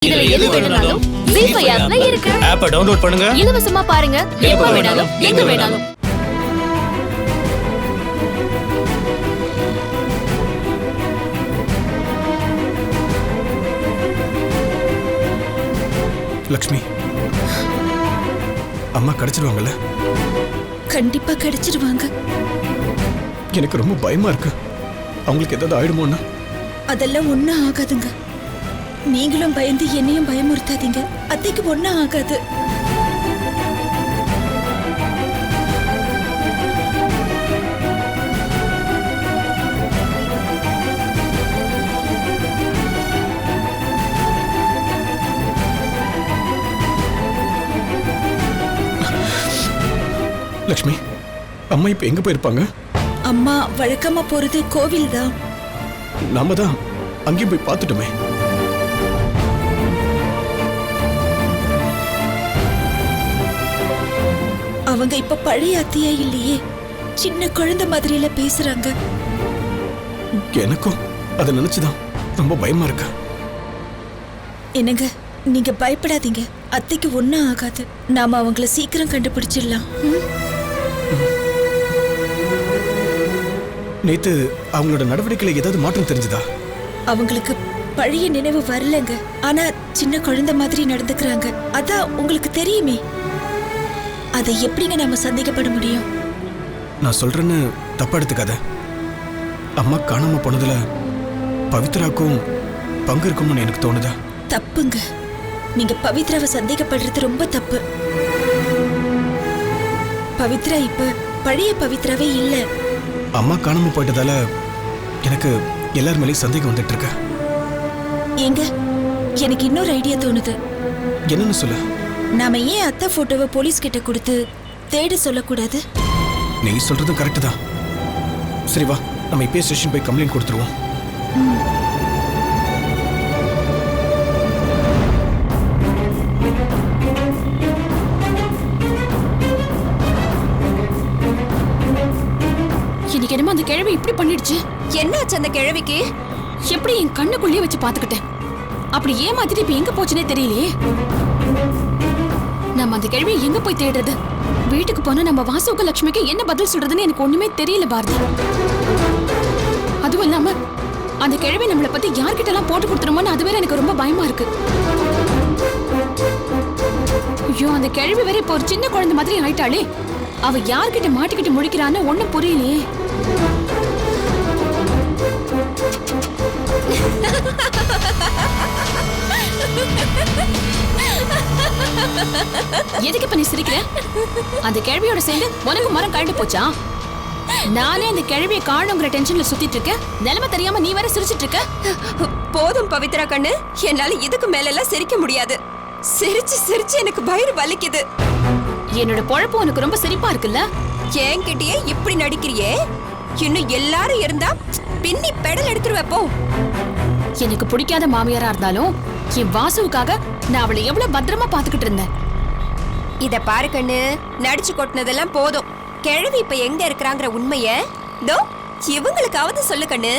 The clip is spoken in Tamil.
இதுல எது வேணும்னாலும் ZEE5 ஆப்ல இருக்கு. ஆப்பை டவுன்லோட் பண்ணுங்க. இலவசமா பாருங்க. எப்ப வேணாலும் எங்க வேணாலும். லக்ஷ்மி, அம்மா கிடைச்சிருவாங்கல்ல? கண்டிப்பா கிடைச்சிருவாங்க. எனக்கு ரொம்ப பயமா இருக்கு. அவங்களுக்கு ஏதாவது ஆயிடுமோன்னா? அதெல்லாம் ஒண்ணும் ஆகாதுங்க. நீங்களும் பயந்து என்னையும் பயமுறுத்தாதீங்க. அத்தைக்கு ஒண்ணும் ஆகாது. லக்ஷ்மி, அம்மா இப்ப எங்க போயிருப்பாங்க? அம்மா வழக்கமா போறது கோவில் தான். நாம தான் அங்கேயும் போய் பார்த்துட்டோமே. அவங்க இப்ப பழைய அத்தையா இல்லையே, சின்ன குழந்தை மாதிரில பேசுறாங்க. எனக்கும் அதை நினைச்சுதான் ரொம்ப பயமா இருக்கு. என்னங்க, நீங்க பயப்படாதீங்க. அத்தைக்கு ஒண்ணும் ஆகாது. நாம அவங்கள சீக்கிரம் கண்டுபிடிச்சிடலாம். நேத்து அவங்களோட நடவடிக்கையில ஏதாவது மாற்றம் தெரிஞ்சதா? அவங்களுக்கு பழைய நினைவு வரலங்க. ஆனா சின்ன குழந்தை மாதிரி நடந்துக்கிறாங்க. அதான் உங்களுக்கு தெரியுமே. அதை எப்படிங்க நாம சந்தேகப்பட முடியும்? நான் சொல்றேன்னு தப்பா எடுத்துக்காத. அம்மா காணாம போனதுல பவித்ராக்கும் பங்கு இருக்கும்னு எனக்கு தோணுதா? தப்புங்க. நீங்க பவித்ராவை சந்தேகப்படுறது ரொம்ப தப்பு. பவித்ரா இப்ப பழைய பவித்ராவே இல்ல. அம்மா காணாம போயிட்டதால எனக்கு எல்லார் மேலேயும் சந்தேகம் வந்துட்டு இருக்கு. ஏங்க, எனக்கு இன்னொரு ஐடியா தோணுது. என்னன்னு சொல்ல? நாம ஏன் அத்தை போட்டோவை போலீஸ் கிட்ட கொடுத்து தேட சொல்லக்கூடாது? நீ சொல்றதும் கரெக்ட் தான். சரி வா, நம்ம இப்பயே ஸ்டேஷன் போய் கம்ப்ளைண்ட் கொடுத்துருவோம். இன்னைக்கு என்னமோ அந்த கிழவி இப்படி பண்ணிடுச்சு. என்னாச்சு அந்த கிழவிக்கு? எப்படி என் கண்ணுக்குள்ளேயே வச்சு பாத்துக்கிட்டேன். அப்படி ஏமாத்திட்டு இப்ப எங்க போச்சுனே தெரியலையே. நம்ம அந்த கிழவியை எங்க போய் தேடுறது? வீட்டுக்கு போனா நம்ம வாசுக்கு லட்சுமிக்கு என்ன பதில் சொல்றதுன்னு எனக்கு ஒண்ணுமே தெரியல பாரதி. அதுவும் இல்லாம அந்த கிழவி நம்மளை பத்தி யார்கிட்ட எல்லாம் போட்டு கொடுத்துருமோன்னு அது வேற எனக்கு ரொம்ப பயமா இருக்கு. ஐயோ, அந்த கிழவி வேற இப்ப ஒரு சின்ன குழந்தை மாதிரி ஆயிட்டாளே. அவ யார்கிட்ட மாட்டிக்கிட்டு முடிக்கிறான்னு ஒண்ணும் புரியலையே. எதுக்கு இப்ப நீ சிரிக்கிற? அந்த கிழவியோட சேர்ந்து உனக்கு மரம் கழண்டு போச்சா? நானே அந்த கிழவியை காணுங்கிற டென்ஷன்ல சுத்திட்டு இருக்கேன். நிலைமை தெரியாம நீ வேற சிரிச்சிட்டு இருக்க. போதும் பவித்ரா கண்ணு, என்னால இதுக்கு மேல எல்லாம் சிரிக்க முடியாது. சிரிச்சு சிரிச்சு எனக்கு வயிறு வலிக்குது. என்னோட பொழப்பு உனக்கு ரொம்ப சிரிப்பா இருக்குல்ல? என்கிட்டயே இப்படி நடிக்கிறியே, இன்னும் எல்லாரும் இருந்தா பின்னி பெடல் எடுத்துருவப்போ. எனக்கு பிடிக்காத மாமியாரா இருந்தாலும் என் வாசுவுக்காக நான் அவளை எவ்வளவு பத்திரமா பாத்துக்கிட்டு இருந்தேன். இத பாரு கண்ணு, நடிச்சு கொட்டினதெல்லாம் போதும். கிழவி இப்ப எங்க இருக்கிறாங்கிற உண்மைய தோ இவங்களுக்காவது சொல்லு கண்ணு.